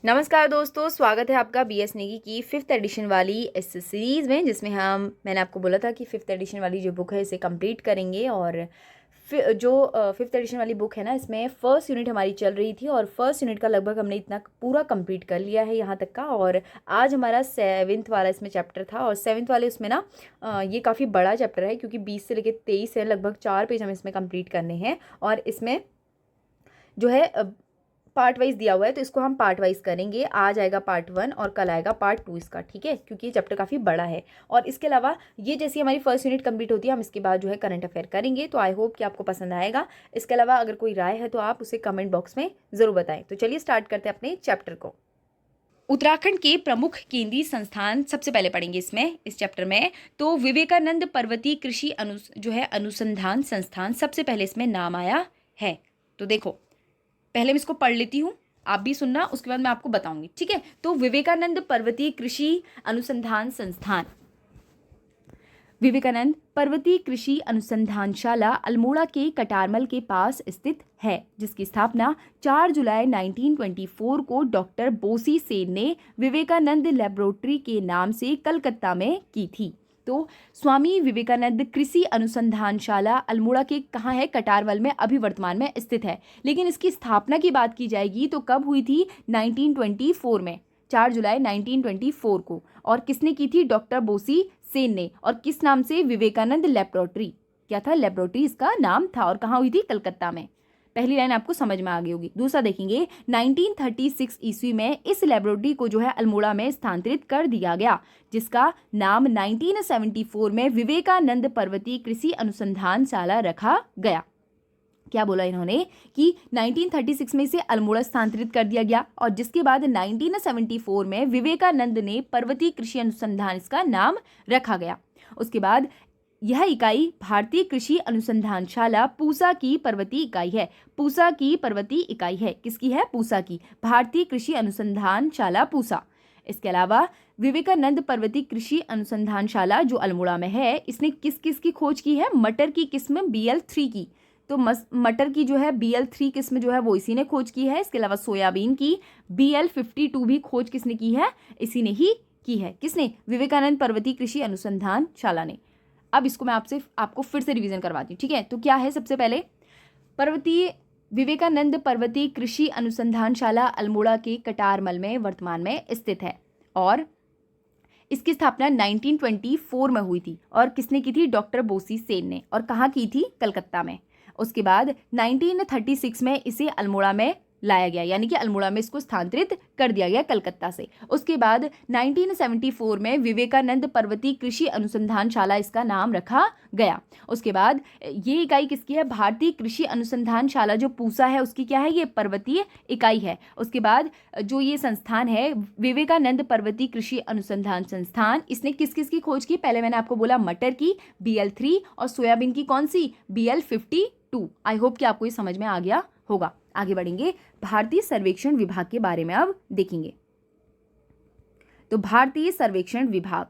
नमस्कार दोस्तों, स्वागत है आपका बीएस नेगी की फिफ्थ एडिशन वाली इस सीरीज़ में, जिसमें मैंने आपको बोला था कि फिफ्थ एडिशन वाली जो बुक है इसे कंप्लीट करेंगे। और जो फिफ्थ एडिशन वाली बुक है ना, इसमें फ़र्स्ट यूनिट हमारी चल रही थी और फर्स्ट यूनिट का लगभग हमने इतना पूरा कंप्लीट कर लिया है यहाँ तक का। और आज हमारा सेवन्थ वाला इसमें चैप्टर था और सेवन्थ वाले उसमें ना ये काफ़ी बड़ा चैप्टर है, क्योंकि 20 से लेकर 23 है, लगभग 4 पेज हमें इसमें कंप्लीट करने हैं। और इसमें जो है पार्ट वाइज दिया हुआ है, तो इसको हम पार्ट वाइज करेंगे। आज आएगा पार्ट 1 और कल आएगा पार्ट 2 इसका, ठीक है, क्योंकि ये चैप्टर काफ़ी बड़ा है। और इसके अलावा ये जैसी हमारी फर्स्ट यूनिट कंप्लीट होती है, हम इसके बाद जो है करंट अफेयर करेंगे। तो आई होप कि आपको पसंद आएगा। इसके अलावा अगर कोई राय है तो आप उसे कमेंट बॉक्स में ज़रूर बताएं। तो चलिए स्टार्ट करते हैं अपने चैप्टर को। उत्तराखंड के प्रमुख केंद्रीय संस्थान सबसे पहले पढ़ेंगे इसमें, इस चैप्टर में। तो विवेकानंद पर्वतीय कृषि अनुसंधान संस्थान सबसे पहले इसमें नाम आया है। तो देखो, पहले मैं इसको पढ़ लेती हूँ, आप भी सुनना, उसके बाद मैं आपको बताऊंगी, ठीक है। तो विवेकानंद पर्वतीय कृषि अनुसंधान संस्थान, विवेकानंद पर्वतीय कृषि अनुसंधानशाला अल्मोड़ा के कटारमल के पास स्थित है, जिसकी स्थापना 4 जुलाई 1924 को डॉक्टर बोसी सेन ने विवेकानंद लेबोरेटरी के नाम से कलकत्ता में की थी। तो स्वामी विवेकानंद कृषि अनुसंधानशाला अल्मोड़ा के कहाँ है? कटारवल में अभी वर्तमान में स्थित है। लेकिन इसकी स्थापना की बात की जाएगी तो कब हुई थी? 1924 में, 4 जुलाई 1924 को। और किसने की थी? डॉक्टर बोसी सेन ने। और किस नाम से? विवेकानंद लेबोरेटरी। क्या था? लेबोरेटरी इसका नाम था। और कहाँ हुई थी? कलकत्ता में। पहली लाइन आपको समझ में आ गई होगी। दूसरा देखेंगे, 1936 ईस्वी में इस लेबोरेटरी को जो है अल्मोड़ा में स्थानांतरित कर दिया गया, जिसका नाम 1974 में विवेकानंद पर्वतीय कृषि अनुसंधानशाला रखा गया। क्या बोला इन्होंने कि 1936 में इसे अल्मोड़ा स्थानांतरित कर दिया गया और जिसके बाद 1974 में विवेकानंद ने पर्वतीय कृषि अनुसंधान इसका नाम रखा गया। उसके बाद यह इकाई भारतीय कृषि अनुसंधानशाला पूसा की पर्वतीय इकाई है। पूसा की पर्वतीय इकाई है। किसकी है? पूसा की। भारतीय कृषि अनुसंधानशाला पूसा। इसके अलावा विवेकानंद पर्वतीय कृषि अनुसंधानशाला जो अल्मोड़ा में है, इसने किस किस की खोज की है? मटर की किस्म BL3 की। तो मटर की जो है BL3 किस्म जो है वो इसी ने खोज की है। इसके अलावा सोयाबीन की BL52 भी खोज किसने की है? इसी ने ही की है। किसने? विवेकानंद पर्वतीय कृषि अनुसंधानशाला ने। अब इसको मैं आपको फिर से रिवीजन करवाती हूँ, ठीक है। तो क्या है? सबसे पहले विवेकानंद पर्वतीय कृषि अनुसंधानशाला अल्मोड़ा के कटारमल में वर्तमान में स्थित है और इसकी स्थापना 1924 में हुई थी। और किसने की थी? डॉक्टर बोसी सेन ने। और कहाँ की थी? कलकत्ता में। उसके बाद 1936 में इसे अल्मोड़ा में लाया गया, यानी कि अल्मोड़ा में इसको स्थानांतरित कर दिया गया कलकत्ता से। उसके बाद 1974 में विवेकानंद पर्वतीय कृषि अनुसंधानशाला इसका नाम रखा गया। उसके बाद ये इकाई किसकी है? भारतीय कृषि अनुसंधानशाला जो पूसा है उसकी क्या है? ये पर्वतीय इकाई है। उसके बाद जो ये संस्थान है विवेकानंद पर्वतीय कृषि अनुसंधान संस्थान, इसने किस किस की खोज की? पहले मैंने आपको बोला मटर की BL3 और सोयाबीन की कौन सी? BL52। आई होप कि आपको ये समझ में आ गया होगा। आगे बढ़ेंगे, भारतीय सर्वेक्षण विभाग के बारे में अब देखेंगे। तो भारतीय सर्वेक्षण विभाग,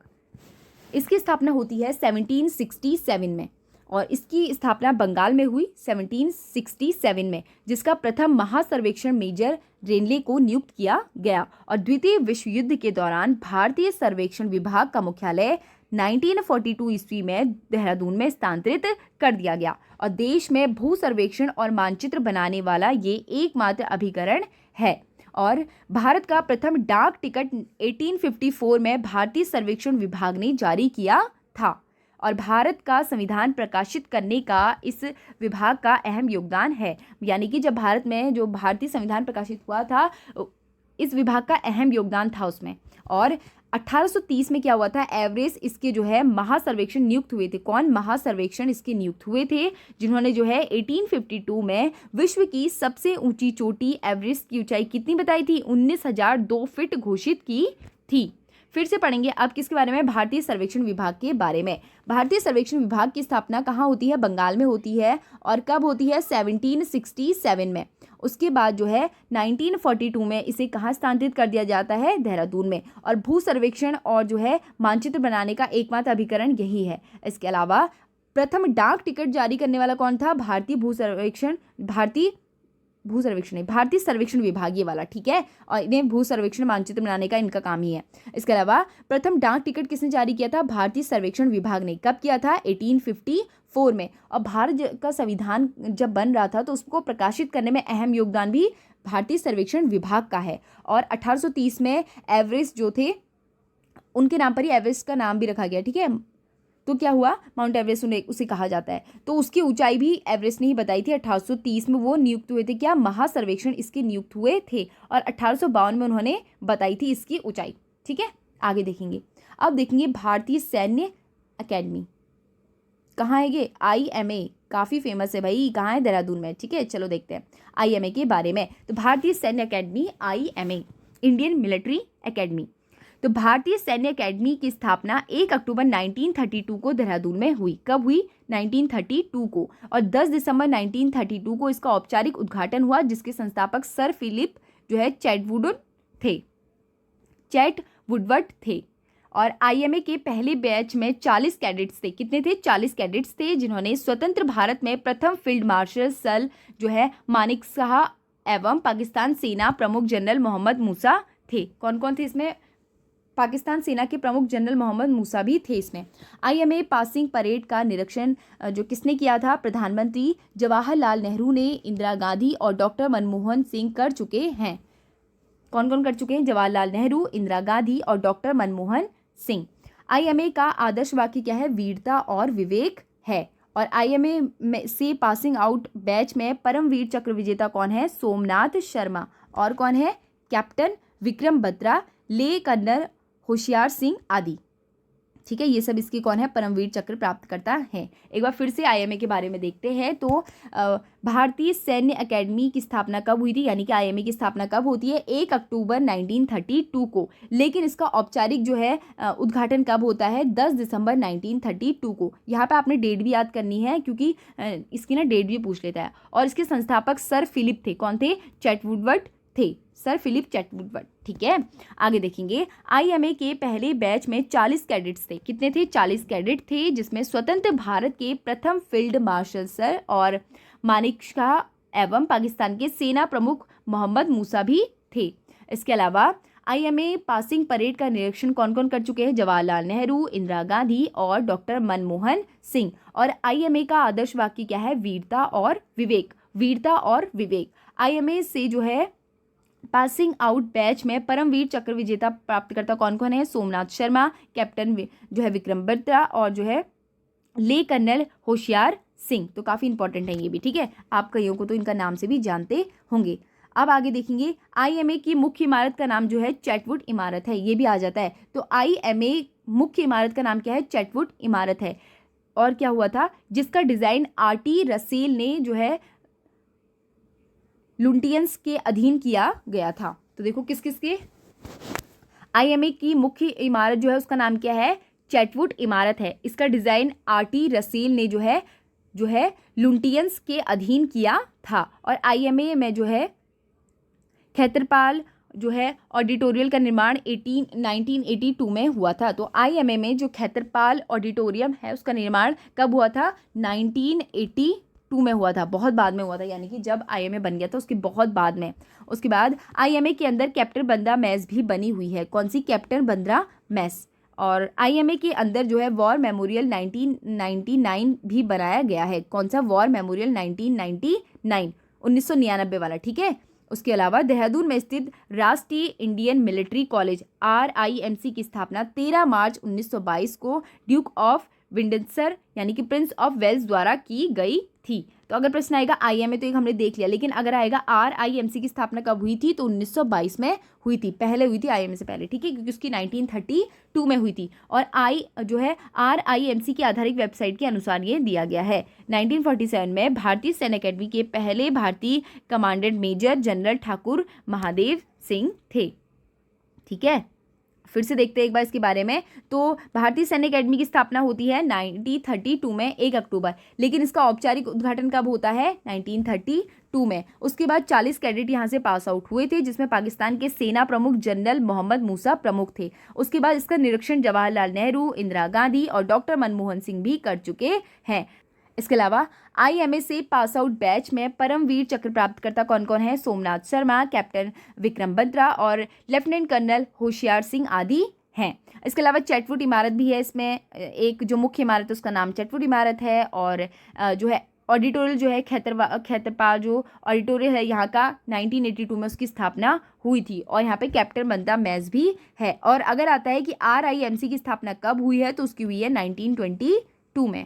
इसकी स्थापना होती है 1767 में और इसकी स्थापना बंगाल में हुई 1767 में, जिसका प्रथम महासर्वेक्षण मेजर रेनले को नियुक्त किया गया। और द्वितीय विश्व युद्ध के दौरान भारतीय सर्वेक्षण विभाग का मुख्यालय 1942 ईस्वी में देहरादून में स्थानांतरित कर दिया गया और देश में भू सर्वेक्षण और मानचित्र बनाने वाला ये एकमात्र अभिकरण है। और भारत का प्रथम डाक टिकट 1854 में भारतीय सर्वेक्षण विभाग ने जारी किया था। और भारत का संविधान प्रकाशित करने का इस विभाग का अहम योगदान है, यानी कि जब भारत में जो भारतीय संविधान प्रकाशित हुआ था, इस विभाग का अहम योगदान था उसमें। और 1830 में क्या हुआ था? एवरेस्ट इसके जो है महासर्वेक्षण नियुक्त हुए थे। कौन? महासर्वेक्षण इसके नियुक्त हुए थे, जिन्होंने जो है 1852 में विश्व की सबसे ऊंची चोटी एवरेस्ट की ऊंचाई कितनी बताई थी? 19,002 फीट घोषित की थी। फिर से पढ़ेंगे अब किसके बारे में? भारतीय सर्वेक्षण विभाग के बारे में। भारतीय सर्वेक्षण विभाग की स्थापना कहाँ होती है? बंगाल में होती है। और कब होती है? 1767 में। उसके बाद जो है 1942 में इसे कहाँ स्थानांतरित कर दिया जाता है? देहरादून में। और भू सर्वेक्षण और जो है मानचित्र बनाने का एकमात्र अभिकरण यही है। इसके अलावा प्रथम डाक टिकट जारी करने वाला कौन था? भारतीय भू सर्वेक्षण नहीं, भारतीय सर्वेक्षण विभाग ये वाला, ठीक है। और इन्हें भू सर्वेक्षण मानचित्र बनाने का इनका काम ही है। इसके अलावा प्रथम डाक टिकट किसने जारी किया था? भारतीय सर्वेक्षण विभाग ने। कब किया था? 1854 में। और भारत का संविधान जब बन रहा था तो उसको प्रकाशित करने में अहम योगदान भी भारतीय सर्वेक्षण विभाग का है। और 1830 में एवरेस्ट जो थे उनके नाम पर ही एवरेस्ट का नाम भी रखा गया, ठीक है। तो क्या हुआ? माउंट एवरेस्ट उसे कहा जाता है। तो उसकी ऊंचाई भी एवरेस्ट ने ही बताई थी। 1830 में वो नियुक्त हुए थे, क्या? महासर्वेक्षण इसके नियुक्त हुए थे। और 1852 में उन्होंने बताई थी इसकी ऊंचाई, ठीक है। आगे देखेंगे, अब देखेंगे भारतीय सैन्य अकेडमी कहाँ है ये? IMA, काफ़ी फेमस है भाई, कहाँ है? देहरादून में, ठीक है। चलो देखते हैं IMA के बारे में। तो भारतीय सैन्य academy IMA, Indian military academy. तो भारतीय सैन्य अकेडमी की स्थापना 1 अक्टूबर 1932 को देहरादून में हुई। कब हुई? 1932 को। और 10 दिसंबर 1932 को इसका औपचारिक उद्घाटन हुआ, जिसके संस्थापक सर फिलिप जो है चैटवुडवर्थ थे। और IMA के पहले बैच में 40 कैडेट्स थे। कितने थे? 40 कैडेट्स थे, जिन्होंने स्वतंत्र भारत में प्रथम फील्ड मार्शल सल जो है मानेकशॉ एवं पाकिस्तान सेना प्रमुख जनरल मोहम्मद मूसा थे। कौन कौन थे इसमें? पाकिस्तान सेना के प्रमुख जनरल मोहम्मद मूसा भी थे इसमें। IMA पासिंग परेड का निरीक्षण जो किसने किया था? प्रधानमंत्री जवाहरलाल नेहरू ने, इंदिरा गांधी और डॉक्टर मनमोहन सिंह कर चुके हैं। कौन कौन कर चुके हैं? जवाहरलाल नेहरू, इंदिरा गांधी और डॉक्टर मनमोहन सिंह। IMA का आदर्श वाक्य क्या है? वीरता और विवेक है। और IMA में से पासिंग आउट बैच में परमवीर चक्र विजेता कौन है? सोमनाथ शर्मा। और कौन है? कैप्टन विक्रम बत्रा, ले कर्नल होशियार सिंह आदि, ठीक है। ये सब इसकी कौन है? परमवीर चक्र प्राप्त करता है। एक बार फिर से IMA के बारे में देखते हैं। तो भारतीय सैन्य अकेडमी की स्थापना कब हुई थी? यानी कि IMA की स्थापना कब होती है? 1 अक्टूबर 1932 को। लेकिन इसका औपचारिक जो है उद्घाटन कब होता है? 10 दिसंबर 1932 को। यहाँ पे आपने डेट भी याद करनी है, क्योंकि इसकी ना डेट भी पूछ लेता है। और इसके संस्थापक सर फिलिप थे। कौन थे? चैटवुडवर्थ थे, सर फिलिप चैटवुडवर्थ, ठीक है। आगे देखेंगे, IMA के पहले बैच में 40 कैडेट्स थे। कितने थे? 40 कैडेट थे, जिसमें स्वतंत्र भारत के प्रथम फील्ड मार्शल सर और मानेकशॉ एवं पाकिस्तान के सेना प्रमुख मोहम्मद मूसा भी थे। इसके अलावा IMA पासिंग परेड का निरीक्षण कौन कौन कर चुके हैं? जवाहरलाल नेहरू, इंदिरा गांधी और डॉक्टर मनमोहन सिंह। और IMA का आदर्श वाक्य क्या है? वीरता और विवेक। वीरता और विवेक। IMA से जो है पासिंग आउट बैच में परमवीर चक्र विजेता प्राप्तकर्ता कौन कौन है? सोमनाथ शर्मा, कैप्टन जो है विक्रम बत्रा और जो है ले कर्नल होशियार सिंह। तो काफ़ी इंपॉर्टेंट है ये भी, ठीक है। आप कईयों को तो इनका नाम से भी जानते होंगे। अब आगे देखेंगे, IMA की मुख्य इमारत का नाम जो है चैटवुड इमारत है, ये भी आ जाता है। तो IMA मुख्य इमारत का नाम क्या है? चैटवुड इमारत है। और क्या हुआ था? जिसका डिज़ाइन RT रसेल ने जो है लुटियंस के अधीन किया गया था। तो देखो किस किस के? IMA की मुख्य इमारत जो है उसका नाम क्या है? चैटवुड इमारत है। इसका डिज़ाइन RT रसेल ने जो है लुटियंस के अधीन किया था। और IMA में जो है खेतरपाल जो है ऑडिटोरियल का निर्माण 1982 में हुआ था। तो IMA में जो खेतरपाल ऑडिटोरियम है उसका निर्माण कब हुआ था? 1982 में हुआ था, बहुत बाद में हुआ था। यानी कि जब IMA बन गया था उसके बहुत बाद में। उसके बाद IMA के अंदर कैप्टन बंद्रा मेस भी बनी हुई है। कौन सी? Captain Bandra mess. और IMA के अंदर जो है वॉर मेमोरियल 1999 भी बनाया गया है। कौन सा? वॉर मेमोरियल 1999 वाला, ठीक है। उसके अलावा देहरादून में स्थित राष्ट्रीय इंडियन मिलिट्री कॉलेज RIMC की स्थापना 13 मार्च 1922 को ड्यूक ऑफ विंडसर यानी कि प्रिंस ऑफ वेल्स द्वारा की गई थी। तो अगर प्रश्न आएगा IMA तो एक हमने देख लिया, लेकिन अगर आएगा RIMC की स्थापना कब हुई थी? तो 1922 में हुई थी, पहले हुई थी IMA से पहले, ठीक है, क्योंकि उसकी 1932 में हुई थी। और जो है RIMC की आधारित वेबसाइट के अनुसार ये दिया गया है। 1947 में भारतीय सैन्य अकेडमी के पहले भारतीय commandant major general Thakur Mahadev Singh थे, ठीक है। फिर से देखते हैं एक बार इसके बारे में। तो भारतीय सैन्य अकेडमी की स्थापना होती है 1932 में 1 अक्टूबर, लेकिन इसका औपचारिक उद्घाटन कब होता है? 1932 में। उसके बाद 40 कैडेट यहाँ से पास आउट हुए थे, जिसमें पाकिस्तान के सेना प्रमुख जनरल मोहम्मद मूसा प्रमुख थे। उसके बाद इसका निरीक्षण जवाहरलाल नेहरू, इंदिरा गांधी और डॉक्टर मनमोहन सिंह भी कर चुके हैं। इसके अलावा IMA से पास आउट बैच में परमवीर चक्र प्राप्तकर्ता कौन कौन है? सोमनाथ शर्मा, कैप्टन विक्रम बत्रा और लेफ्टिनेंट कर्नल होशियार सिंह आदि हैं। इसके अलावा चैटवुड इमारत भी है इसमें, एक जो मुख्य इमारत है उसका नाम चैटवुड इमारत है। और जो है ऑडिटोरियल जो है खैतरपाल जो ऑडिटोरियल है यहाँ का 1982 में उसकी स्थापना हुई थी और यहाँ पे कैप्टन बनता मेज भी है। और अगर आता है कि RIMC की स्थापना कब हुई है तो उसकी हुई है 1922 में।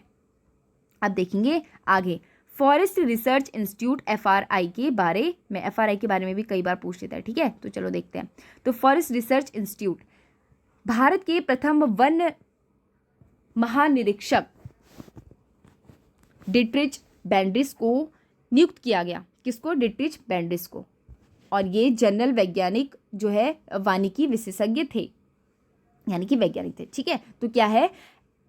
अब देखेंगे आगे फॉरेस्ट रिसर्च इंस्टीट्यूट FRI के बारे में। FRI के बारे में भी कई बार पूछ लेता है, ठीक है, तो चलो देखते हैं। तो फॉरेस्ट रिसर्च इंस्टीट्यूट भारत के प्रथम वन महानिरीक्षक डिट्रिच बैंड्रिस को नियुक्त किया गया। किसको? डिट्रिच बैंड्रिस को। और ये जनरल वैज्ञानिक जो है वानिकी विशेषज्ञ थे, यानी कि वैज्ञानिक थे, ठीक है। तो क्या है?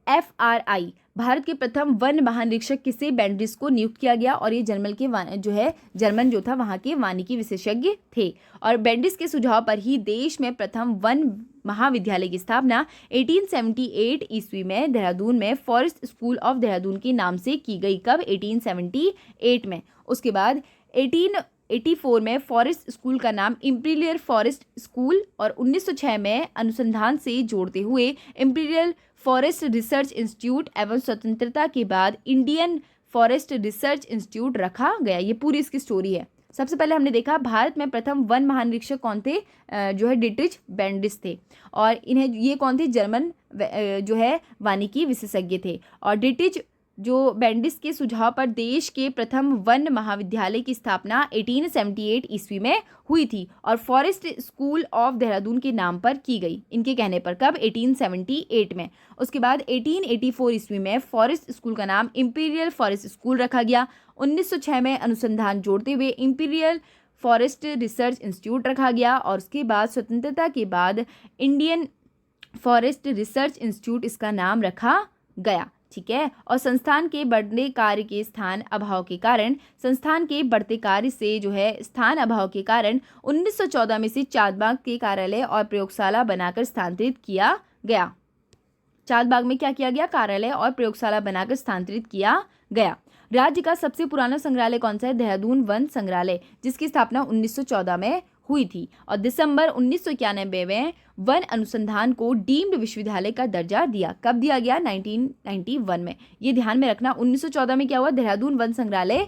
FRI भारत के प्रथम वन महानिरीक्षक किसे? बैंड्रिस को नियुक्त किया गया और ये जर्मन जो था वहाँ के वानिकी विशेषज्ञ थे। और बैंड्रिस के सुझाव पर ही देश में प्रथम वन महाविद्यालय की स्थापना 1878 ईस्वी में देहरादून में फॉरेस्ट स्कूल ऑफ देहरादून के नाम से की गई। कब? 1878 में। उसके बाद 1884 में फॉरेस्ट स्कूल का नाम इंपीरियल फॉरेस्ट स्कूल और 1906 में अनुसंधान से जोड़ते हुए इंपीरियल फॉरेस्ट रिसर्च इंस्टीट्यूट एवं स्वतंत्रता के बाद इंडियन फॉरेस्ट रिसर्च इंस्टीट्यूट रखा गया। ये पूरी इसकी स्टोरी है। सबसे पहले हमने देखा भारत में प्रथम वन महानिरीक्षक कौन थे? जो है डिट्रिच बैंड्रिस थे। और इन्हें ये कौन थे? जर्मन जो है वानिकी विशेषज्ञ थे। और डिट्रिच जो बैंड्रिस के सुझाव पर देश के प्रथम वन महाविद्यालय की स्थापना 1878 ईस्वी में हुई थी और फॉरेस्ट स्कूल ऑफ देहरादून के नाम पर की गई, इनके कहने पर। कब? 1878 में। उसके बाद 1884 ईस्वी में फॉरेस्ट स्कूल का नाम इंपीरियल फॉरेस्ट स्कूल रखा गया। 1906 में अनुसंधान जोड़ते हुए इंपीरियल फॉरेस्ट रिसर्च इंस्टीट्यूट रखा गया और उसके बाद स्वतंत्रता के बाद इंडियन फॉरेस्ट रिसर्च इंस्टीट्यूट इसका नाम रखा गया, ठीक है। और संस्थान के बढ़ते कार्य के स्थान अभाव के कारण 1914 में से चांदबाग के कार्यालय और प्रयोगशाला बनाकर स्थानांतरित किया गया। चांदबाग में क्या किया गया? कार्यालय और प्रयोगशाला बनाकर स्थानांतरित किया गया। राज्य का सबसे पुराना संग्रहालय कौन सा है? देहरादून वन संग्रहालय, जिसकी स्थापना 1914 में हुई थी। और दिसंबर 1991 में वन अनुसंधान को डीम्ड विश्वविद्यालय का दर्जा दिया। कब दिया गया? 1991 में। ये ध्यान में रखना। 1914 में क्या हुआ? देहरादून वन संग्रहालय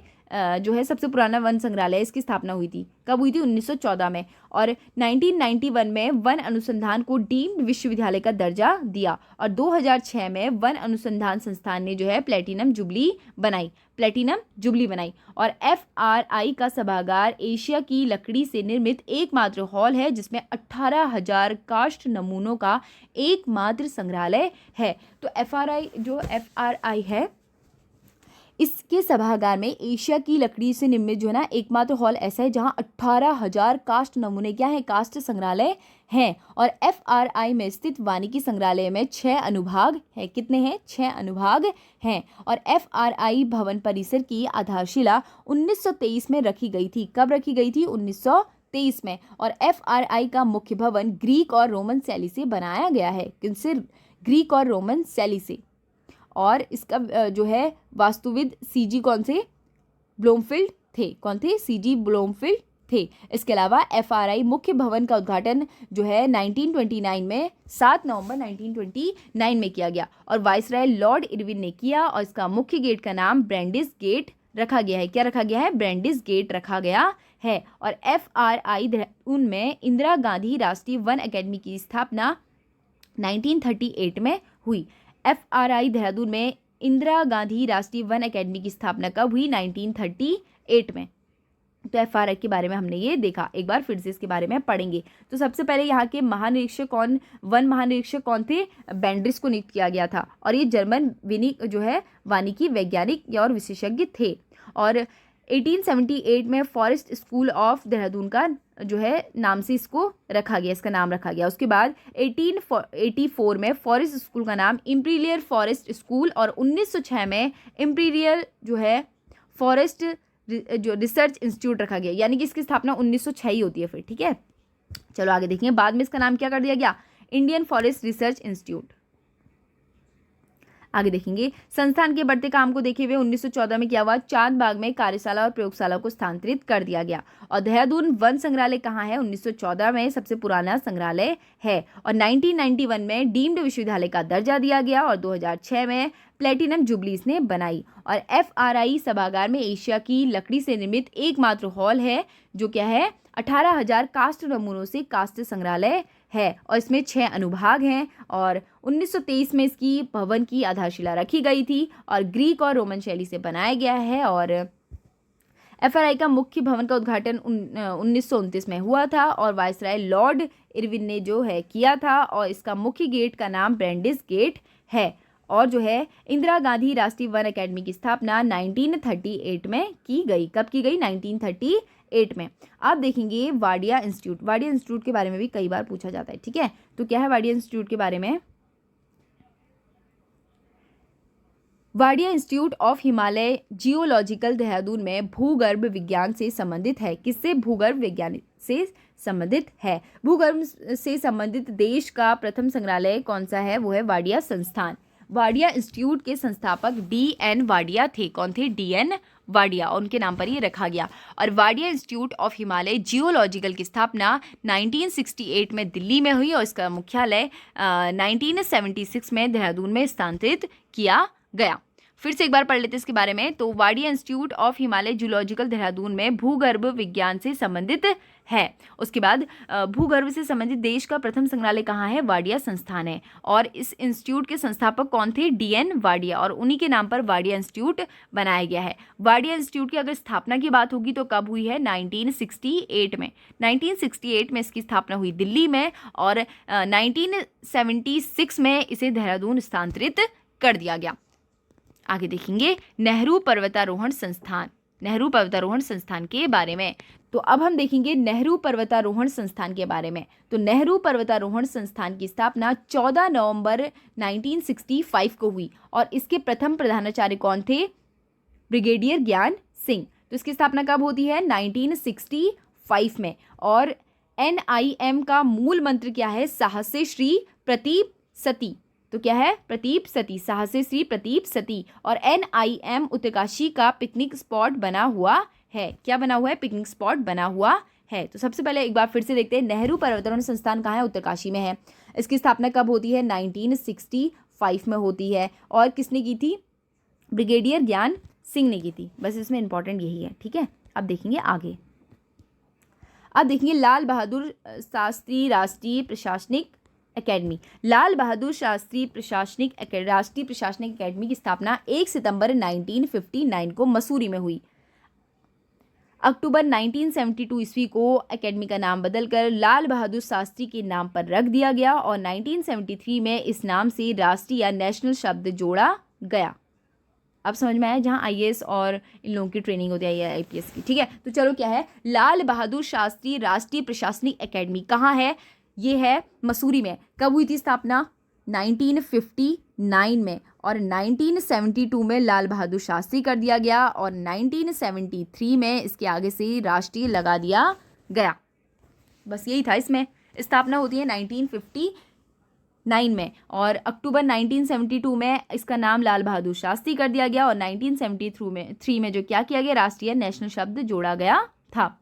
जो है सबसे पुराना वन संग्रहालय, इसकी स्थापना हुई थी। कब हुई थी? 1914 में। और 1991 में वन अनुसंधान को डीम्ड विश्वविद्यालय का दर्जा दिया। और 2006 में वन अनुसंधान संस्थान ने जो है प्लेटिनम जुबली बनाई। और FRI का सभागार एशिया की लकड़ी से निर्मित एकमात्र हॉल है जिसमें 18,000 काष्ठ नमूनों का एकमात्र संग्रहालय है। तो FRI है, इसके सभागार में एशिया की लकड़ी से निर्मित जो है ना एकमात्र हॉल ऐसा है जहां 18,000 काष्ठ नमूने क्या है? काष्ठ संग्रहालय हैं। और FRI में स्थित वानिकी संग्रहालय में 6 अनुभाग हैं। कितने हैं? 6 अनुभाग हैं। और FRI भवन परिसर की आधारशिला 1923 में रखी गई थी। कब रखी गई थी? 1923 में। और FRI का मुख्य भवन ग्रीक और रोमन शैली से बनाया गया है। किनसे? ग्रीक और रोमन शैली से। और इसका जो है वास्तुविद CG कौन से? ब्लोमफील्ड थे। कौन थे? CG ब्लोमफील्ड थे। इसके अलावा FRI मुख्य भवन का उद्घाटन जो है 1929 में 7 नवंबर 1929 में किया गया और वाइसराय लॉर्ड इरविन ने किया। और इसका मुख्य गेट का नाम ब्रैंडिस गेट रखा गया है। क्या रखा गया है? ब्रैंडिस गेट रखा गया है। और FRI उनमें इंदिरा गांधी राष्ट्रीय वन अकेडमी की स्थापना 1938 में हुई। FRI देहरादून में इंदिरा गांधी राष्ट्रीय वन अकेडमी की स्थापना कब हुई? 1938 में। तो FRI के बारे में हमने ये देखा। एक बार फिर से इसके बारे में पढ़ेंगे। तो सबसे पहले यहाँ के वन महानिरीक्षक कौन थे? बैंड्रिस को नियुक्त किया गया था और ये जर्मन वानिकी वैज्ञानिक और विशेषज्ञ थे। और 1878 में फॉरेस्ट स्कूल ऑफ देहरादून का जो है नाम से इसका नाम रखा गया। उसके बाद 1884 में फॉरेस्ट स्कूल का नाम इंपीरियल फॉरेस्ट स्कूल और 1906 में इंपीरियल जो है फॉरेस्ट जो रिसर्च इंस्टीट्यूट रखा गया, यानी कि इसकी स्थापना 1906 ही होती है फिर, ठीक है। चलो आगे देखेंगे। बाद में इसका नाम क्या कर दिया गया? Indian forest research institute. आगे देखेंगे संस्थान के बढ़ते काम को देखे हुए 1914 में क्या हुआ, चांद बाग में कार्यशाला और प्रयोगशाला को स्थानांतरित कर दिया गया। और देहरादून वन संग्रहालय कहाँ है, 1914 में सबसे पुराना संग्रहालय है। और 1991 में डीम्ड विश्वविद्यालय का दर्जा दिया गया और 2006 में प्लेटिनम जुबली इसने बनाई। और FRI सभागार में एशिया की लकड़ी से निर्मित एकमात्र हॉल है जो क्या है 18,000 कास्ट नमूनों से कास्ट संग्रहालय है और इसमें 6 अनुभाग हैं। और 1923 में इसकी भवन की आधारशिला रखी गई थी और ग्रीक और रोमन शैली से बनाया गया है। और FRI का मुख्य भवन का उद्घाटन 1929 में हुआ था और वायसराय लॉर्ड इरविन ने जो है किया था और इसका मुख्य गेट का नाम ब्रैंडिस गेट है। और जो है इंदिरा गांधी राष्ट्रीय वन अकेडमी की स्थापना 1938 में की गई। कब की गई, 1938 में। आप देखेंगे वाडिया इंस्टीट्यूट, वाडिया इंस्टीट्यूट के बारे में भी कई बार पूछा जाता है, ठीक है। तो क्या है वाडिया इंस्टीट्यूट के बारे में, Wadia institute of Himalaya geological Dehradun में भूगर्भ विज्ञान से संबंधित है। किससे, भूगर्भ विज्ञान से संबंधित है। भूगर्भ से संबंधित देश का प्रथम संग्रहालय कौन सा है, वो है वाडिया संस्थान। वाडिया इंस्टीट्यूट के संस्थापक DN वाडिया थे। कौन थे, DN वाडिया, और उनके नाम पर ये रखा गया। और Wadia institute of Himalaya geological की स्थापना 1968 में दिल्ली में हुई और इसका मुख्यालय 1976 में देहरादून में स्थानांतरित किया गया। फिर से एक बार पढ़ लेते हैं इसके बारे में। तो Wadia institute of Himalaya geological Dehradun में भूगर्भ विज्ञान से संबंधित है। उसके बाद भूगर्भ से संबंधित देश का प्रथम संग्रहालय कहाँ है, वाडिया संस्थान है। और इस इंस्टीट्यूट के संस्थापक कौन थे, DN वाडिया, और उन्हीं के नाम पर वाडिया इंस्टीट्यूट बनाया गया है। वाडिया इंस्टीट्यूट की अगर स्थापना की बात होगी तो कब हुई है, 1968 में। 1968 में इसकी स्थापना हुई दिल्ली में और 1976 में इसे देहरादून स्थानांतरित कर दिया गया। आगे देखेंगे नेहरू पर्वतारोहण संस्थान, नेहरू पर्वतारोहण संस्थान के बारे में। तो अब हम देखेंगे नेहरू पर्वतारोहण संस्थान के बारे में। तो नेहरू पर्वतारोहण संस्थान की स्थापना 14 नवंबर 1965 को हुई और इसके प्रथम प्रधानाचार्य कौन थे, ब्रिगेडियर ज्ञान सिंह। तो इसकी स्थापना कब होती है, 1965 में। और NIM का मूल मंत्र क्या है, साहसे श्री प्रतीप सती। तो क्या है, प्रतीप सती, साहसे श्री प्रतीप सती। और NIM उत्तरकाशी का पिकनिक स्पॉट बना हुआ है। क्या बना हुआ है, पिकनिक स्पॉट बना हुआ है। तो सबसे पहले एक बार फिर से देखते हैं, नेहरू पर्वतारोहण संस्थान कहाँ है, उत्तरकाशी में है। इसकी स्थापना कब होती है, 1965 में होती है। और किसने की थी, ब्रिगेडियर ज्ञान सिंह ने की थी। बस इसमें इंपॉर्टेंट यही है, ठीक है। अब देखेंगे आगे। अब देखेंगे लाल बहादुर शास्त्री राष्ट्रीय प्रशासनिक अकेडमी। लाल बहादुर शास्त्री राष्ट्रीय प्रशासनिक अकेडमी की स्थापना 1 सितंबर 1959 को मसूरी में हुई। अक्टूबर 1972 ईस्वी को अकेडमी का नाम बदलकर लाल बहादुर शास्त्री के नाम पर रख दिया गया और 1973 में इस नाम से राष्ट्रीय या नेशनल शब्द जोड़ा गया। अब समझ में आया, जहाँ IAS और इन लोगों की ट्रेनिंग होती है, IPS की, ठीक है। तो चलो क्या है, लाल बहादुर शास्त्री राष्ट्रीय प्रशासनिक अकेडमी कहाँ है, ये है मसूरी में। कब हुई थी स्थापना, 1959 में। और 1972 में लाल बहादुर शास्त्री कर दिया गया और 1973 में इसके आगे से राष्ट्रीय लगा दिया गया। बस यही था, इसमें स्थापना होती है 1959 में और अक्टूबर 1972 में इसका नाम लाल बहादुर शास्त्री कर दिया गया और 1973 में जो क्या किया गया, राष्ट्रीय नेशनल शब्द जोड़ा गया था।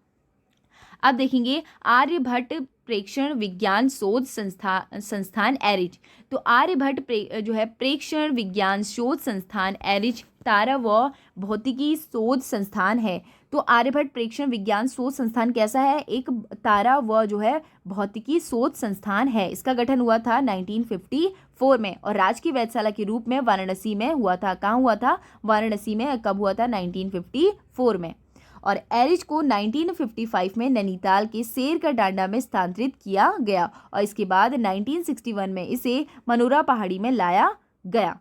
अब देखेंगे आर्यभट्ट प्रेक्षण विज्ञान शोध संस्थान एरिज। तो आर्यभट्ट जो है प्रेक्षण विज्ञान शोध संस्थान एरिज तारा व भौतिकी शोध संस्थान है। तो आर्यभट्ट प्रेक्षण विज्ञान शोध संस्थान कैसा है, एक तारा व जो है भौतिकी शोध संस्थान है। इसका गठन हुआ था 1954 में और राजकीय वेधशाला के रूप में वाराणसी में हुआ था। कहाँ हुआ था, वाराणसी में। कब हुआ था, 1954 में। और एरिज को 1955 में नैनीताल के शेर का डांडा में स्थानांतरित किया गया और इसके बाद 1961 में इसे मनोरा पहाड़ी में लाया गया।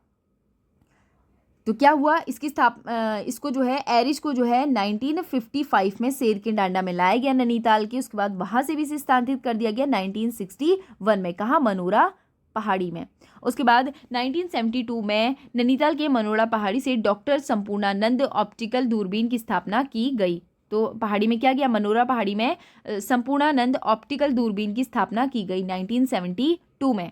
तो क्या हुआ, इसको जो है एरिज को जो है 1955 में शेर के डांडा में लाया गया नैनीताल के। उसके बाद वहाँ से भी इसे स्थानांतरित कर दिया गया 1961 में। कहाँ, मनोरा पहाड़ी में। उसके बाद 1972 में नैनीताल के मनोरा पहाड़ी से डॉक्टर संपूर्णानंद ऑप्टिकल दूरबीन की स्थापना की गई। तो पहाड़ी में क्या किया, मनोरा पहाड़ी में संपूर्णानंद ऑप्टिकल दूरबीन की स्थापना की गई 1972 में।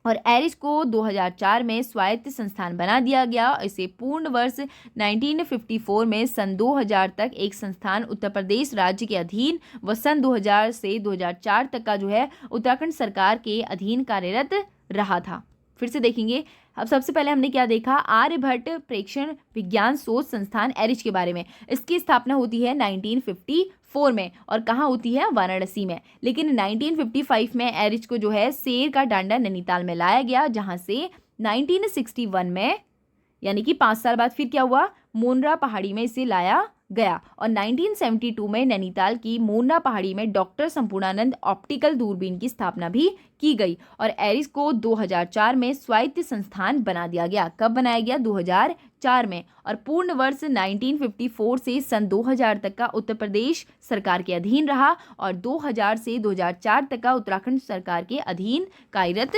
और एरिस को 2004 में स्वायत्त संस्थान बना दिया गया। इसे पूर्ण वर्ष 1954 में सन 2000 तक एक संस्थान उत्तर प्रदेश राज्य के अधीन व सन 2000 से 2004 तक का जो है उत्तराखंड सरकार के अधीन कार्यरत रहा था। फिर से देखेंगे। अब सबसे पहले हमने क्या देखा, आर्यभट्ट प्रेक्षण विज्ञान शोध संस्थान एरिच के बारे में। इसकी स्थापना होती है 1954 में और कहाँ होती है, वाराणसी में। लेकिन 1955 में एरिच को जो है शेर का डांडा नैनीताल में लाया गया, जहाँ से 1961 में यानी कि 5 साल बाद फिर क्या हुआ, मोनरा पहाड़ी में इसे लाया गया और 1972 में नैनीताल की मोनरा पहाड़ी में डॉक्टर संपूर्णानंद ऑप्टिकल दूरबीन की स्थापना भी की गई और एरिस को 2004 में स्वायत्त संस्थान बना दिया गया। कब बनाया गया, 2004 में। और पूर्ण वर्ष 1954 से सन 2000 तक का उत्तर प्रदेश सरकार के अधीन रहा और 2000 से 2004 तक का उत्तराखंड सरकार के अधीन कार्यरत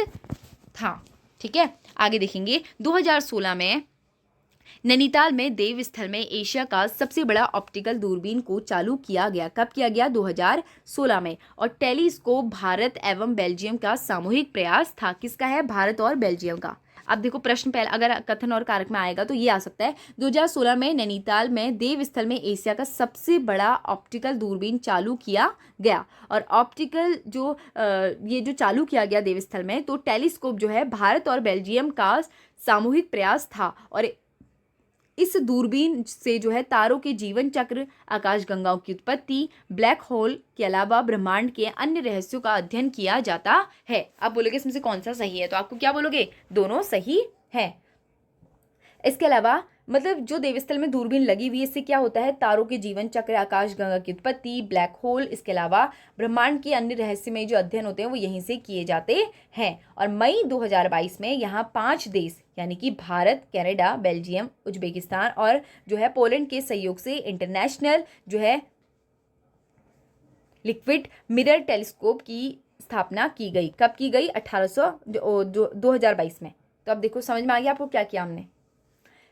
था। ठीक है, आगे देखेंगे। 2016 में नैनीताल में देवस्थल में एशिया का सबसे बड़ा ऑप्टिकल दूरबीन को चालू किया गया। कब किया गया, 2016 में। और टेलीस्कोप भारत एवं बेल्जियम का सामूहिक प्रयास था। किसका है, भारत और बेल्जियम का। अब देखो प्रश्न पहले अगर कथन और कारक में आएगा तो ये आ सकता है, 2016 में नैनीताल में देवस्थल में एशिया का सबसे बड़ा ऑप्टिकल दूरबीन चालू किया गया। और ऑप्टिकल जो ये जो चालू किया गया देवस्थल में, तो टेलीस्कोप जो है भारत और बेल्जियम का सामूहिक प्रयास था। और इस दूरबीन से जो है तारों के जीवन चक्र, आकाशगंगाओं की उत्पत्ति, ब्लैक होल के अलावा ब्रह्मांड के अन्य रहस्यों का अध्ययन किया जाता है। आप बोलोगे इसमें से कौन सा सही है, तो आपको क्या बोलोगे, दोनों सही है। इसके अलावा मतलब जो देवस्थल में दूरबीन लगी हुई है, इससे क्या होता है, तारों के जीवन चक्र, आकाशगंगा की उत्पत्ति, ब्लैक होल, इसके अलावा ब्रह्मांड के अन्य रहस्यमय जो अध्ययन होते हैं वो यहीं से किए जाते हैं। और मई 2022 में यहाँ 5 देश यानी कि भारत, कनाडा, बेल्जियम, उज्बेकिस्तान और जो है पोलैंड के सहयोग से इंटरनेशनल जो है लिक्विड मिरर टेलीस्कोप की स्थापना की गई। कब की गई, 2022 में। तो अब देखो समझ में आ गया आपको क्या किया हमने।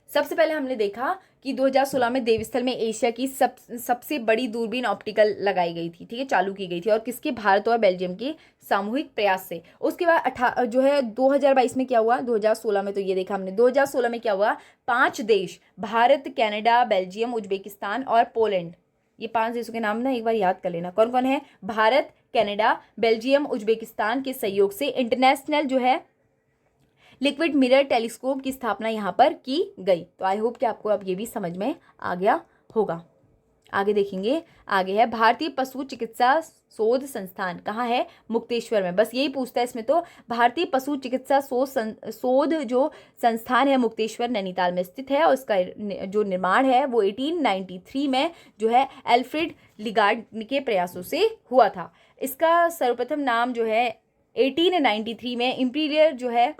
सबसे पहले हमने देखा कि 2016 में देवस्थल में एशिया की सबसे बड़ी दूरबीन ऑप्टिकल लगाई गई थी, ठीक है, चालू की गई थी। और किसके, भारत और बेल्जियम के सामूहिक प्रयास से। उसके बाद जो है 2022 में क्या हुआ, 2016 में तो ये देखा हमने, 2016 में क्या हुआ, 5 देश भारत, कनाडा, बेल्जियम, उज्बेकिस्तान और पोलैंड, ये 5 देशों के नाम ना एक बार याद कर लेना, कौन कौन है, भारत, कनाडा, बेल्जियम, उज्बेकिस्तान के सहयोग से इंटरनेशनल जो है लिक्विड मिरर टेलीस्कोप की स्थापना यहाँ पर की गई। तो आई होप कि आपको अब ये भी समझ में आ गया होगा। आगे देखेंगे। आगे है भारतीय पशु चिकित्सा शोध संस्थान, कहाँ है, मुक्तेश्वर में। बस यही पूछता है इसमें तो। भारतीय पशु चिकित्सा शोध जो संस्थान है मुक्तेश्वर नैनीताल में स्थित है और इसका जो निर्माण है वो 1893 में जो है एल्फ्रेड लिगार्ड के प्रयासों से हुआ था। इसका सर्वप्रथम नाम जो है 1893 में इंपीरियल जो है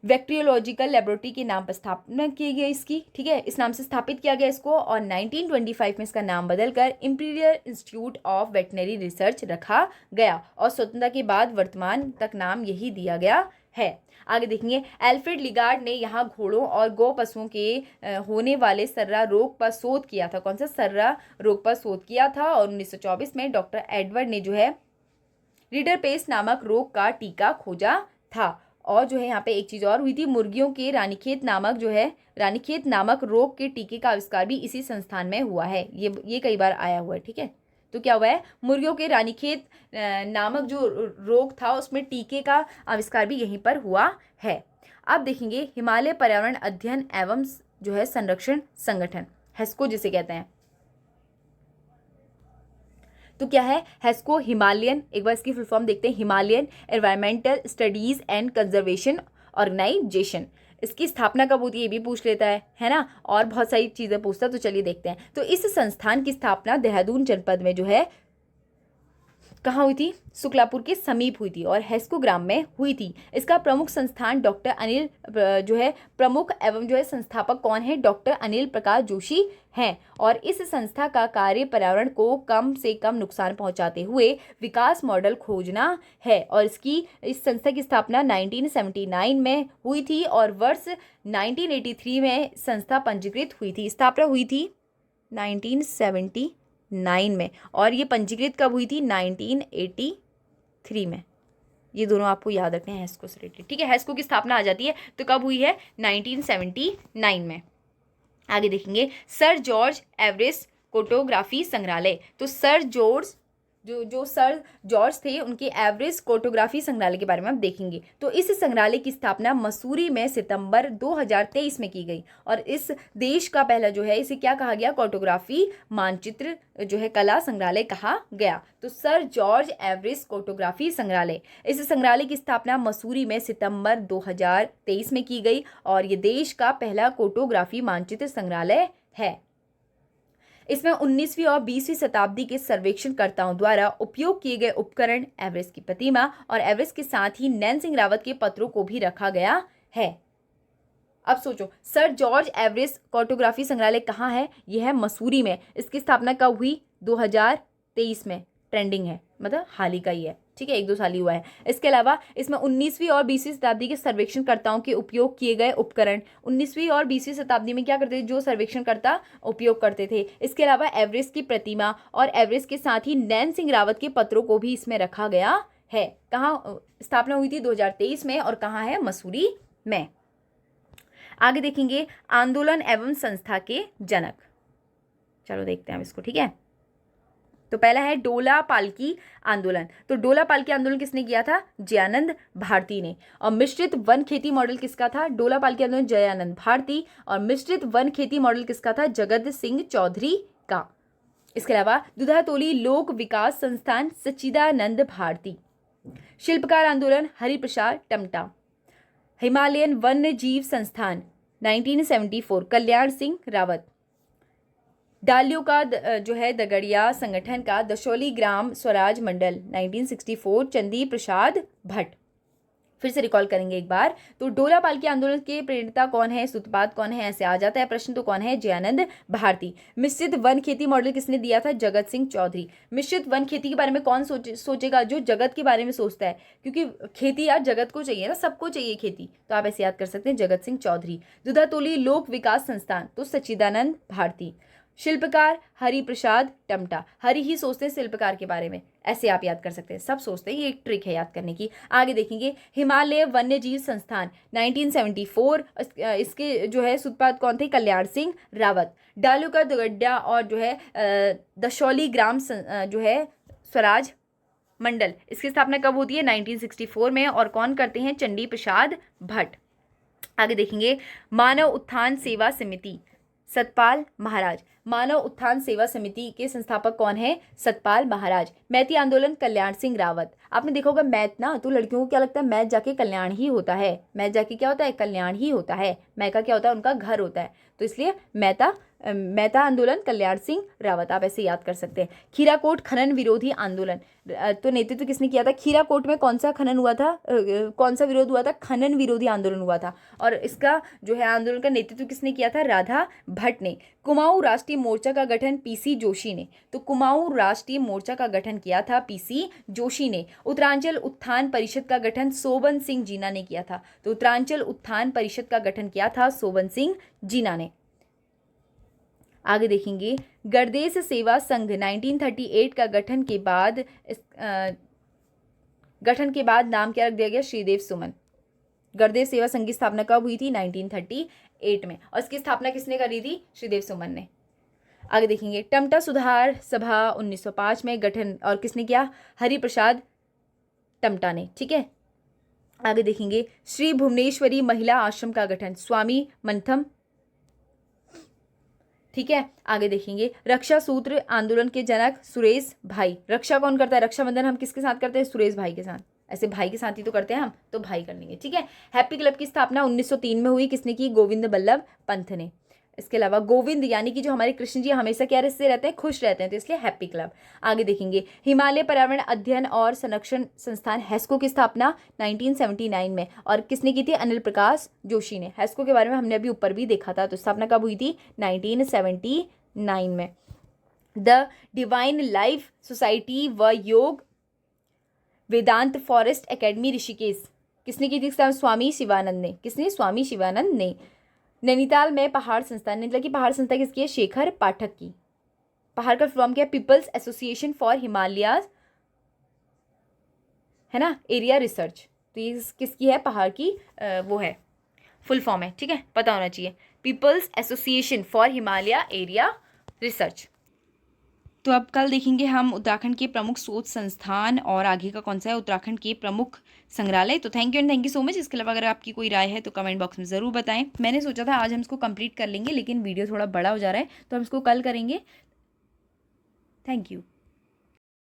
बैक्टीरियोलॉजिकल लेबोरेटरी के नाम पर स्थापना की गई इसकी, ठीक है, इस नाम से स्थापित किया गया इसको। और 1925 में इसका नाम बदलकर imperial institute of veterinary research रखा गया और स्वतंत्रता के बाद वर्तमान तक नाम यही दिया गया है। आगे देखेंगे। एल्फ्रेड लिगार्ड ने यहाँ घोड़ों और गौ पशुओं के होने वाले सर्रा रोग पर शोध किया था। कौन सा, सर्रा रोग पर शोध किया था। और 1924 में डॉक्टर एडवर्ड ने जो है रीडरपेस्ट नामक रोग का टीका खोजा था। और जो है यहाँ पे एक चीज़ और हुई थी, मुर्गियों के रानीखेत नामक रोग के टीके का आविष्कार भी इसी संस्थान में हुआ है। ये कई बार आया हुआ है, ठीक है। तो क्या हुआ है, मुर्गियों के रानीखेत नामक जो रोग था उसमें टीके का आविष्कार भी यहीं पर हुआ है। अब देखेंगे हिमालय पर्यावरण अध्ययन एवं जो है संरक्षण संगठन, हेस्को जिसे कहते हैं। तो क्या है, हेस्को हिमालयन, एक बार इसकी फुल फॉर्म देखते हैं, Himalayan environmental studies and conservation organisation. इसकी स्थापना कब होती है ये भी पूछ लेता है ना, और बहुत सारी चीज़ें पूछता है। तो चलिए देखते हैं। तो इस संस्थान की स्थापना देहरादून जनपद में जो है कहाँ हुई थी, शुक्लापुर के समीप हुई थी और हेस्को ग्राम में हुई थी। इसका प्रमुख संस्थान डॉक्टर अनिल जो है प्रमुख एवं जो है संस्थापक कौन है, डॉक्टर अनिल प्रकाश जोशी हैं। और इस संस्था का कार्य पर्यावरण को कम से कम नुकसान पहुंचाते हुए विकास मॉडल खोजना है। और इस संस्था की स्थापना 1979 में हुई थी और वर्ष 1983 में संस्था पंजीकृत हुई थी। स्थापना हुई थी 1979 में और ये पंजीकृत कब हुई थी, 1983 1973 में। ये दोनों आपको याद रखने हैं हेस्को से रिलेटेड, ठीक है। हेस्को की स्थापना आ जाती है तो कब हुई है? 1979 में। आगे देखेंगे सर जॉर्ज एवरेस्ट फोटोग्राफी संग्रहालय। तो सर जॉर्ज जो सर जॉर्ज थे उनके एवरेस्ट फोटोग्राफी संग्रहालय के बारे में हम देखेंगे। तो इस संग्रहालय की स्थापना मसूरी में सितंबर 2023 में की गई और इस देश का पहला जो है इसे क्या कहा गया? फोटोग्राफी मानचित्र जो है कला संग्रहालय कहा गया। तो सर जॉर्ज एवरेस्ट फोटोग्राफी संग्रहालय, इस संग्रहालय की स्थापना मसूरी में सितंबर 2023 में की गई और ये देश का पहला फोटोग्राफी मानचित्र संग्रहालय है। इसमें 19वीं और 20वीं शताब्दी के सर्वेक्षणकर्ताओं द्वारा उपयोग किए गए उपकरण, एवरेस्ट की प्रतिमा और एवरेस्ट के साथ ही नैन सिंह रावत के पत्रों को भी रखा गया है। अब सोचो, सर जॉर्ज एवरेस्ट फोटोग्राफी संग्रहालय कहाँ है? यह है मसूरी में। इसकी स्थापना कब हुई? 2023 में। ट्रेंडिंग है, मतलब हाल ही का ही है, ठीक है, 1-2 साल ही हुआ है। इसके अलावा इसमें 19वीं और 20वीं शताब्दी के सर्वेक्षणकर्ताओं के उपयोग किए गए उपकरण, 19वीं और 20वीं शताब्दी में क्या करते थे? जो सर्वेक्षणकर्ता उपयोग करते थे। इसके अलावा एवरेस्ट की प्रतिमा और एवरेस्ट के साथ ही नैन सिंह रावत के पत्रों को भी इसमें रखा गया है। कहाँ स्थापना हुई थी? 2023 में। और कहाँ है? मसूरी में। आगे देखेंगे आंदोलन एवं संस्था के जनक। चलो देखते हैं हम इसको, ठीक है। तो पहला है डोला पालकी आंदोलन। तो डोला पालकी आंदोलन किसने किया था? जयानंद भारती ने। और मिश्रित वन खेती मॉडल किसका था? डोला पालकी आंदोलन जयानंद भारती। और मिश्रित वन खेती मॉडल किसका था? जगत सिंह चौधरी का। इसके अलावा दुधातोली लोक विकास संस्थान सच्चिदानंद भारती। शिल्पकार आंदोलन हरिप्रसाद टमटा। हिमालयन वन्य जीव संस्थान 1974 कल्याण सिंह रावत। डालियों का जो है दगड़िया संगठन का दशोली ग्राम स्वराज मंडल 1964 चंदी प्रसाद भट्ट। फिर से रिकॉल करेंगे एक बार। तो डोला पालकी आंदोलन के प्रेरणा कौन है? सूत्रपात कौन है? ऐसे आ जाता है प्रश्न। तो कौन है? जयानंद भारती। मिश्रित वन खेती मॉडल किसने दिया था? जगत सिंह चौधरी। मिश्रित वन खेती के बारे में कौन सोचेगा? जो जगत के बारे में सोचता है, क्योंकि खेती यार जगत को चाहिए ना, सबको चाहिए खेती। तो आप ऐसे याद कर सकते हैं, जगत सिंह चौधरी। दुधातोली लोक विकास संस्थान तो सच्चिदानंद भारती। शिल्पकार हरिप्रसाद टमटा। हरि ही सोचते हैं शिल्पकार के बारे में, ऐसे आप याद कर सकते हैं, सब सोचते हैं, ये एक ट्रिक है याद करने की। आगे देखेंगे हिमालय वन्य जीव संस्थान 1974, इसके जो है सूत्रपात कौन थे? कल्याण सिंह रावत। डालू का दगड्डा और जो है दशौली ग्राम जो है स्वराज मंडल, इसकी स्थापना कब होती है? 1964 में। और कौन करते हैं? चंडी प्रसाद भट्ट। आगे देखेंगे मानव उत्थान सेवा समिति सतपाल महाराज। मानव उत्थान सेवा समिति के संस्थापक कौन है? सतपाल महाराज। मैती आंदोलन कल्याण सिंह रावत। आपने देखा होगा मैथ ना, तो लड़कियों को क्या लगता है? मैथ जाके कल्याण ही होता है। मैथ जाके क्या होता है? कल्याण ही होता है। मै का क्या होता है? उनका घर होता है। तो इसलिए मैता आंदोलन कल्याण सिंह रावत, आप ऐसे याद कर सकते हैं। खीराकोट खनन विरोधी आंदोलन, तो नेतृत्व किसने किया था? खीराकोट में कौन सा खनन हुआ था? कौन सा विरोध हुआ था? खनन विरोधी आंदोलन हुआ था। और इसका जो है आंदोलन का नेतृत्व किसने किया था? राधा भट्ट ने। कुमाऊं राष्ट्रीय मोर्चा का गठन पीसी जोशी ने। तो कुमाऊं राष्ट्रीय मोर्चा का गठन किया था पीसी जोशी ने। उत्तरांचल उत्थान परिषद का गठन सोबन सिंह जीना ने किया था। तो उत्तरांचल उत्थान परिषद का गठन किया था सोबन सिंह जीना ने। आगे देखेंगे गणदेश सेवा संघ 1938 का गठन के बाद नाम क्या रख दिया गया? श्रीदेव सुमन। गणदेश सेवा संघ की स्थापना कब हुई थी? 1938 में। और इसकी स्थापना किसने करी थी? श्रीदेव सुमन ने। आगे देखेंगे टमटा सुधार सभा 1905 में गठन, और किसने किया? हरिप्रसाद टमटा ने, ठीक है। आगे देखेंगे श्री भुवनेश्वरी महिला आश्रम का गठन स्वामी मंथम, ठीक है। आगे देखेंगे रक्षा सूत्र आंदोलन के जनक सुरेश भाई। रक्षा कौन करता है? रक्षाबंधन हम किसके साथ करते हैं? सुरेश भाई के साथ। ऐसे भाई के साथ ही तो करते हैं हम, तो भाई कर लेंगे, ठीक है। हैप्पी क्लब की स्थापना 1903 में हुई, किसने की? गोविंद बल्लभ पंत ने। इसके अलावा गोविंद यानी कि जो हमारे कृष्ण जी हमेशा क्या से रहते हैं? खुश रहते हैं, तो इसलिए हैप्पी क्लब। आगे देखेंगे हिमालय पर्यावरण अध्ययन और संरक्षण संस्थान हेस्को की स्थापना 1979 में, और किसने की थी? अनिल प्रकाश जोशी ने। हेस्को के बारे में हमने अभी ऊपर भी देखा था। तो स्थापना कब हुई थी? 1979 में। द डिवाइन लाइफ सोसाइटी व योग वेदांत फॉरेस्ट एकेडमी ऋषिकेश, किसने की थी? स्वामी शिवानंद ने। किसने? स्वामी शिवानंद ने। नैनीताल में पहाड़ संस्था, नैनीताल की पहाड़ संस्था किसकी है? शेखर पाठक की। पहाड़ का फॉर्म क्या है? पीपल्स एसोसिएशन फॉर हिमालयाज है ना, एरिया रिसर्च। तो ये किसकी है, पहाड़ की वो है, फुल फॉर्म है, ठीक है, पता होना चाहिए, people's association for Himalaya area research. तो अब कल देखेंगे हम उत्तराखंड के प्रमुख शोध संस्थान और आगे का कौन सा है उत्तराखंड के प्रमुख संग्रहालय। तो thank you and thank you so much. इसके अलावा अगर आपकी कोई राय है तो कमेंट बॉक्स में ज़रूर बताएं। मैंने सोचा था आज हम इसको कंप्लीट कर लेंगे, लेकिन वीडियो थोड़ा बड़ा हो जा रहा है तो हम इसको कल करेंगे। Thank you.